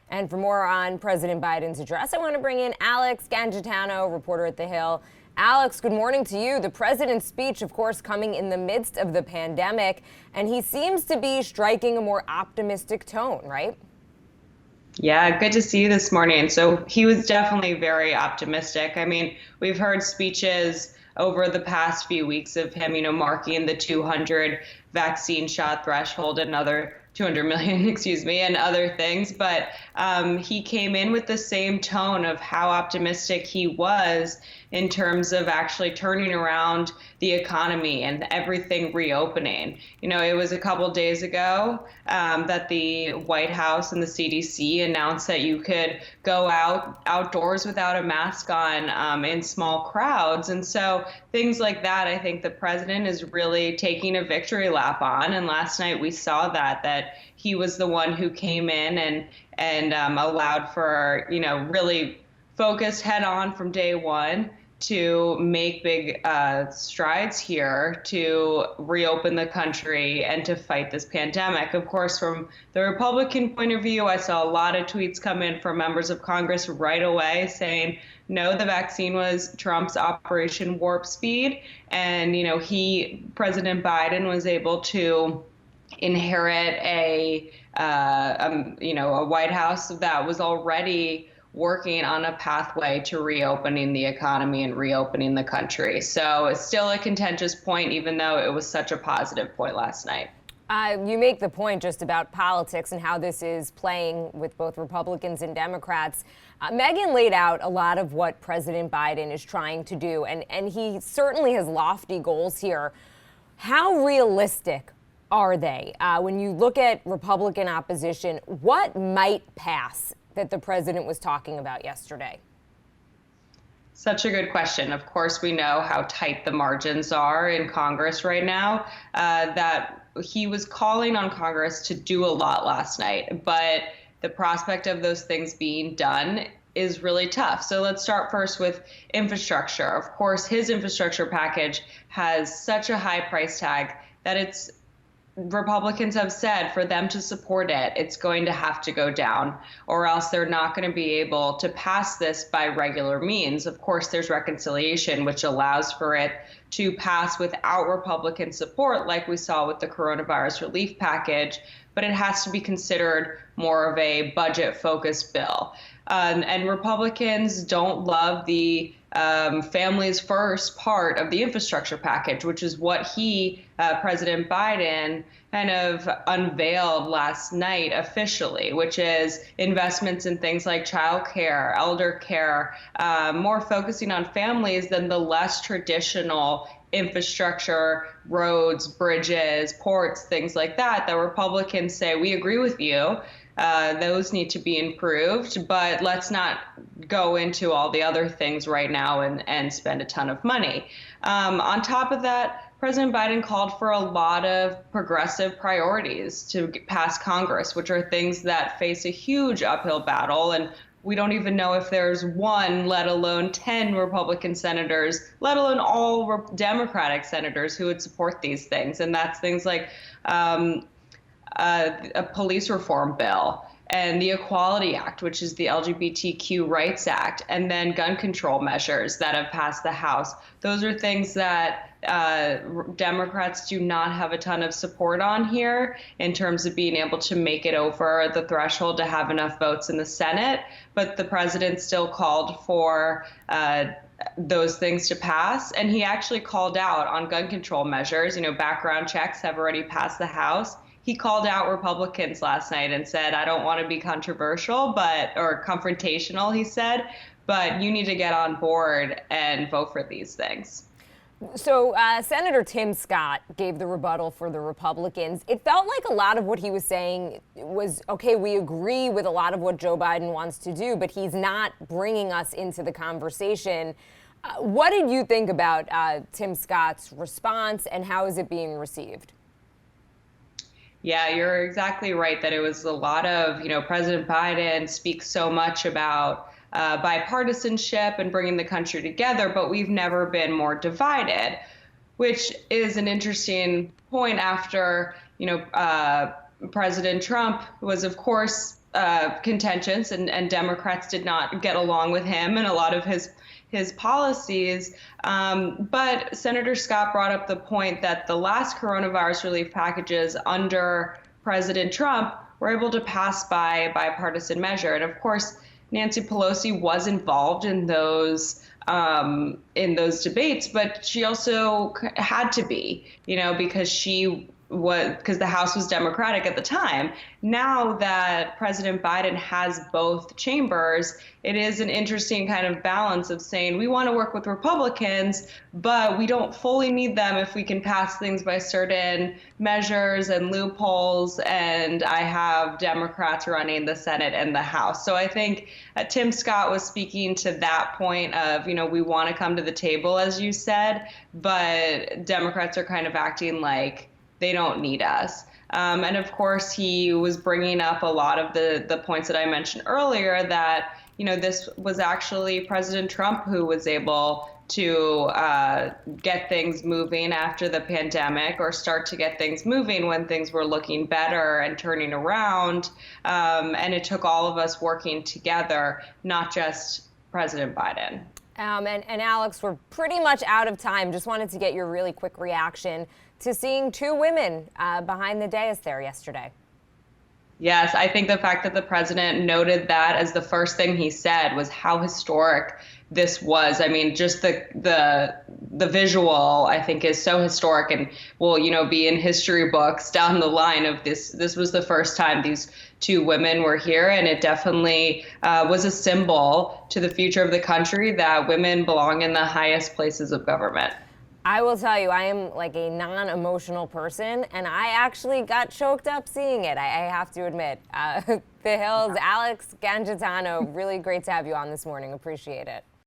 And for more on President Biden's address, I want to bring in Alex Gangitano, reporter at The Hill. Alex, good morning to you. The president's speech, of course, coming in the midst of the pandemic, and he seems to be striking a more optimistic tone, right? Yeah, good to see you this morning. So he was definitely very optimistic. I mean, we've heard speeches over the past few weeks of him, marking the 200 vaccine shot threshold and other 200 million, excuse me, and other things. But he came in with the same tone of how optimistic he was in terms of actually turning around the economy and everything reopening. It was a couple days ago that the White House and the CDC announced that you could go outdoors without a mask on in small crowds. And so things like that, I think the president is really taking a victory lap on. And last night we saw that he was the one who came in and allowed for, really focused head on from day one to make big strides here to reopen the country and to fight this pandemic. Of course, from the Republican point of view, I saw a lot of tweets come in from members of Congress right away saying, no, the vaccine was Trump's Operation Warp Speed. And, President Biden was able to inherit a White House that was already working on a pathway to reopening the economy and reopening the country. So it's still a contentious point, even though it was such a positive point last night. You make the point just about politics and how this is playing with both Republicans and Democrats. Megyn laid out a lot of what President Biden is trying to do, and he certainly has lofty goals here. How realistic are they? When you look at Republican opposition, what might pass that the president was talking about yesterday? Such a good question. Of course, we know how tight the margins are in Congress right now, that he was calling on Congress to do a lot last night, but the prospect of those things being done is really tough. So let's start first with infrastructure. Of course, his infrastructure package has such a high price tag that Republicans have said for them to support it, it's going to have to go down, or else they're not going to be able to pass this by regular means. Of course, there's reconciliation, which allows for it to pass without Republican support, like we saw with the coronavirus relief package, but it has to be considered more of a budget-focused bill. And Republicans don't love the families first part of the infrastructure package, which is what President Biden, kind of unveiled last night officially, which is investments in things like child care, elder care, more focusing on families than the less traditional infrastructure, roads, bridges, ports, things like that Republicans say, we agree with you. Those need to be improved, but let's not go into all the other things right now and spend a ton of money. On top of that, President Biden called for a lot of progressive priorities to pass Congress, which are things that face a huge uphill battle. And we don't even know if there's one, let alone 10 Republican senators, let alone all Democratic senators who would support these things. And that's things like a police reform bill and the Equality Act, which is the LGBTQ Rights Act, and then gun control measures that have passed the House. Those are things that Democrats do not have a ton of support on here in terms of being able to make it over the threshold to have enough votes in the Senate. But the president still called for those things to pass. And he actually called out on gun control measures. Background checks have already passed the House. He called out Republicans last night and said, I don't want to be controversial, or confrontational, he said, but you need to get on board and vote for these things. So Senator Tim Scott gave the rebuttal for the Republicans. It felt like a lot of what he was saying was, okay, we agree with a lot of what Joe Biden wants to do, but he's not bringing us into the conversation. What did you think about Tim Scott's response, and how is it being received? Yeah, you're exactly right that it was a lot of, President Biden speaks so much about bipartisanship and bringing the country together, but we've never been more divided, which is an interesting point after, President Trump was, of course, contentious, and Democrats did not get along with him and a lot of his policies. But Senator Scott brought up the point that the last coronavirus relief packages under President Trump were able to pass by a bipartisan measure. And of course, Nancy Pelosi was involved in those debates, but she also had to be, because the House was Democratic at the time. Now that President Biden has both chambers, it is an interesting kind of balance of saying we want to work with Republicans, but we don't fully need them if we can pass things by certain measures and loopholes. And I have Democrats running the Senate and the House. So I think Tim Scott was speaking to that point of, we want to come to the table, as you said, but Democrats are kind of acting like they don't need us. And of course, he was bringing up a lot of the points that I mentioned earlier that, this was actually President Trump who was able to get things moving after the pandemic, or start to get things moving when things were looking better and turning around. And it took all of us working together, not just President Biden. And Alex, we're pretty much out of time. Just wanted to get your really quick reaction to seeing two women behind the dais there yesterday. Yes, I think the fact that the president noted that as the first thing he said was how historic this was. I mean, just the visual, I think, is so historic and will, be in history books down the line of this. This was the first time these two women were here, and it definitely was a symbol to the future of the country that women belong in the highest places of government. I will tell you, I am like a non-emotional person, and I actually got choked up seeing it, I have to admit. The Hill's Alex Gangitano, really great to have you on this morning. Appreciate it.